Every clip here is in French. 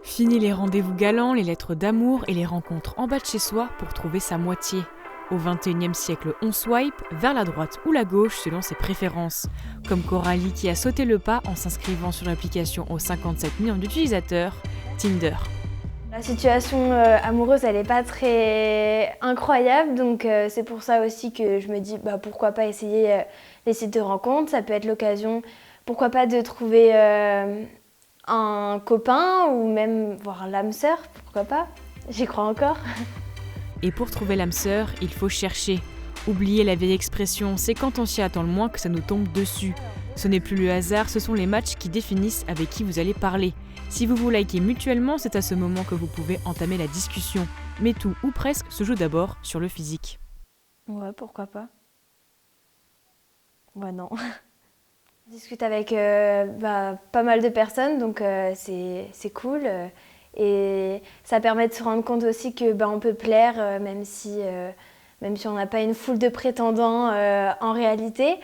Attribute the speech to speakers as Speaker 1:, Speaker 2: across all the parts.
Speaker 1: Fini les rendez-vous galants, les lettres d'amour et les rencontres en bas de chez soi pour trouver sa moitié. Au XXIe siècle, on swipe vers la droite ou la gauche selon ses préférences. Comme Coralie qui a sauté le pas en s'inscrivant sur l'application aux 57 millions d'utilisateurs, Tinder.
Speaker 2: La situation amoureuse, elle n'est pas très incroyable, donc c'est pour ça aussi que je me dis pourquoi pas essayer les sites de rencontres. Ça peut être l'occasion, pourquoi pas, de trouver un copain ou même voir l'âme sœur, pourquoi pas. J'y crois encore.
Speaker 1: Et pour trouver l'âme sœur, il faut chercher. Oubliez la vieille expression, c'est quand on s'y attend le moins que ça nous tombe dessus. Ce n'est plus le hasard, ce sont les matchs qui définissent avec qui vous allez parler. Si vous vous likez mutuellement, c'est à ce moment que vous pouvez entamer la discussion. Mais tout ou presque se joue d'abord sur le physique.
Speaker 2: Ouais, pourquoi pas. Ouais, non. Je discute avec pas mal de personnes, donc c'est cool. Et ça permet de se rendre compte aussi que on peut plaire, même si on n'a pas une foule de prétendants en réalité.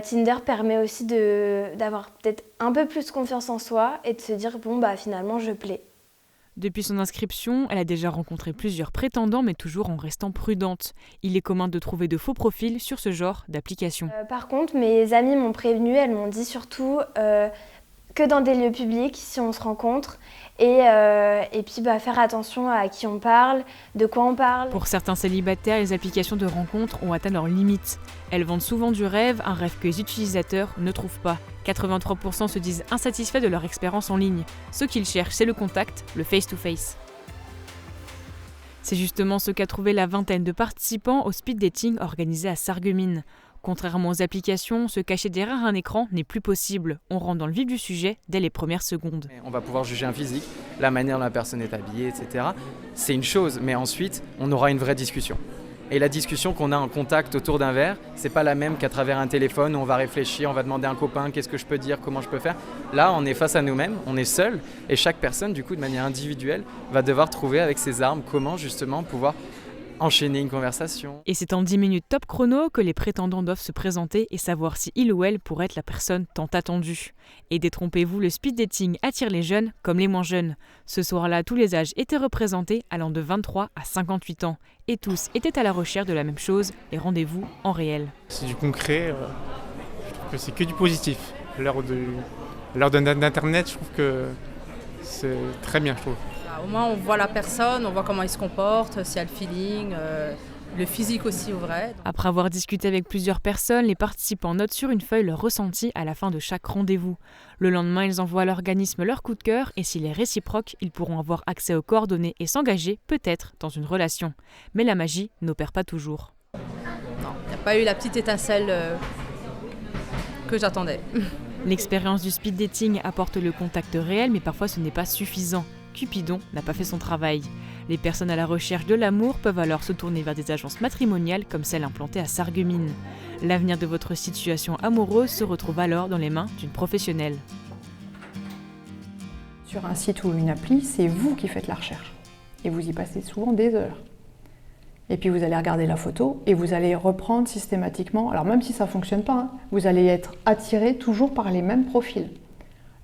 Speaker 2: Tinder permet aussi d'avoir peut-être un peu plus confiance en soi et de se dire finalement je plais.
Speaker 1: Depuis son inscription, elle a déjà rencontré plusieurs prétendants, mais toujours en restant prudente. Il est commun de trouver de faux profils sur ce genre d'application.
Speaker 2: Par contre, mes amies m'ont prévenue, elles m'ont dit surtout que dans des lieux publics, si on se rencontre, et puis faire attention à qui on parle, de quoi on parle.
Speaker 1: Pour certains célibataires, les applications de rencontres ont atteint leurs limites. Elles vendent souvent du rêve, un rêve que les utilisateurs ne trouvent pas. 83% se disent insatisfaits de leur expérience en ligne. Ce qu'ils cherchent, c'est le contact, le face-to-face. C'est justement ce qu'a trouvé la vingtaine de participants au speed dating organisé à Sarreguemines. Contrairement aux applications, se cacher derrière un écran n'est plus possible. On rentre dans le vif du sujet dès les premières secondes.
Speaker 3: On va pouvoir juger un physique, la manière dont la personne est habillée, etc. C'est une chose, mais ensuite, on aura une vraie discussion. Et la discussion qu'on a en contact autour d'un verre, c'est pas la même qu'à travers un téléphone où on va réfléchir, on va demander à un copain qu'est-ce que je peux dire, comment je peux faire. Là, on est face à nous-mêmes, on est seul, et chaque personne, du coup, de manière individuelle, va devoir trouver avec ses armes comment justement pouvoir enchaîner une conversation.
Speaker 1: Et c'est en 10 minutes top chrono que les prétendants doivent se présenter et savoir si il ou elle pourrait être la personne tant attendue. Et détrompez-vous, le speed dating attire les jeunes comme les moins jeunes. Ce soir-là, tous les âges étaient représentés, allant de 23 à 58 ans. Et tous étaient à la recherche de la même chose, les rendez-vous en réel.
Speaker 4: C'est du concret, je trouve que c'est que du positif. À l'heure d'Internet, je trouve que c'est très bien, je trouve.
Speaker 5: Au moins, on voit la personne, on voit comment il se comporte, s'il y a le feeling, le physique aussi au vrai.
Speaker 1: Après avoir discuté avec plusieurs personnes, les participants notent sur une feuille leur ressenti à la fin de chaque rendez-vous. Le lendemain, ils envoient à l'organisme leur coup de cœur et s'il est réciproque, ils pourront avoir accès aux coordonnées et s'engager, peut-être, dans une relation. Mais la magie n'opère pas toujours.
Speaker 5: Non, il n'y a pas eu la petite étincelle que j'attendais.
Speaker 1: L'expérience du speed dating apporte le contact réel, mais parfois ce n'est pas suffisant. Cupidon n'a pas fait son travail. Les personnes à la recherche de l'amour peuvent alors se tourner vers des agences matrimoniales comme celle implantée à Sarreguemines. L'avenir de votre situation amoureuse se retrouve alors dans les mains d'une professionnelle.
Speaker 6: Sur un site ou une appli, c'est vous qui faites la recherche. Et vous y passez souvent des heures. Et puis vous allez regarder la photo et vous allez reprendre systématiquement, alors même si ça ne fonctionne pas, vous allez être attiré toujours par les mêmes profils.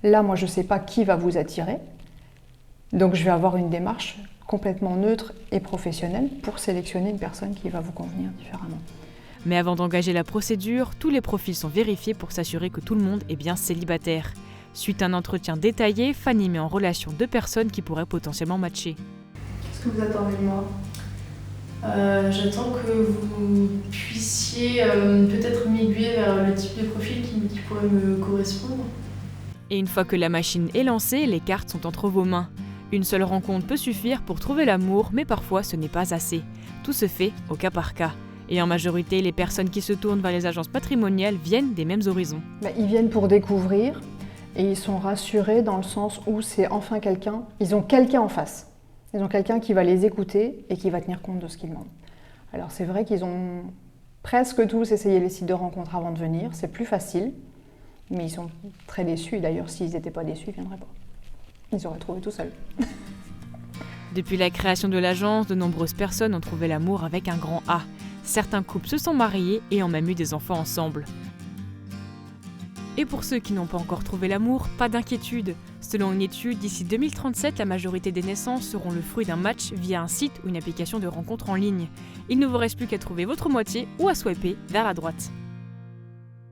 Speaker 6: Là, moi, je ne sais pas qui va vous attirer. Donc je vais avoir une démarche complètement neutre et professionnelle pour sélectionner une personne qui va vous convenir différemment.
Speaker 1: Mais avant d'engager la procédure, tous les profils sont vérifiés pour s'assurer que tout le monde est bien célibataire. Suite à un entretien détaillé, Fanny met en relation 2 personnes qui pourraient potentiellement matcher.
Speaker 7: Qu'est-ce que vous attendez de moi ? J'attends que vous puissiez peut-être m'aiguiller vers le type de profil qui pourrait me correspondre.
Speaker 1: Et une fois que la machine est lancée, les cartes sont entre vos mains. Une seule rencontre peut suffire pour trouver l'amour, mais parfois ce n'est pas assez. Tout se fait au cas par cas. Et en majorité, les personnes qui se tournent vers les agences matrimoniales viennent des mêmes horizons.
Speaker 6: Ils viennent pour découvrir et ils sont rassurés dans le sens où c'est enfin quelqu'un, ils ont quelqu'un en face. Ils ont quelqu'un qui va les écouter et qui va tenir compte de ce qu'ils demandent. Alors c'est vrai qu'ils ont presque tous essayé les sites de rencontres avant de venir, c'est plus facile, mais ils sont très déçus. D'ailleurs, s'ils n'étaient pas déçus, ils ne viendraient pas. Ils auraient trouvé tout seuls.
Speaker 1: Depuis la création de l'agence, de nombreuses personnes ont trouvé l'amour avec un grand A. Certains couples se sont mariés et ont même eu des enfants ensemble. Et pour ceux qui n'ont pas encore trouvé l'amour, pas d'inquiétude. Selon une étude, d'ici 2037, la majorité des naissances seront le fruit d'un match via un site ou une application de rencontre en ligne. Il ne vous reste plus qu'à trouver votre moitié ou à swiper vers la droite.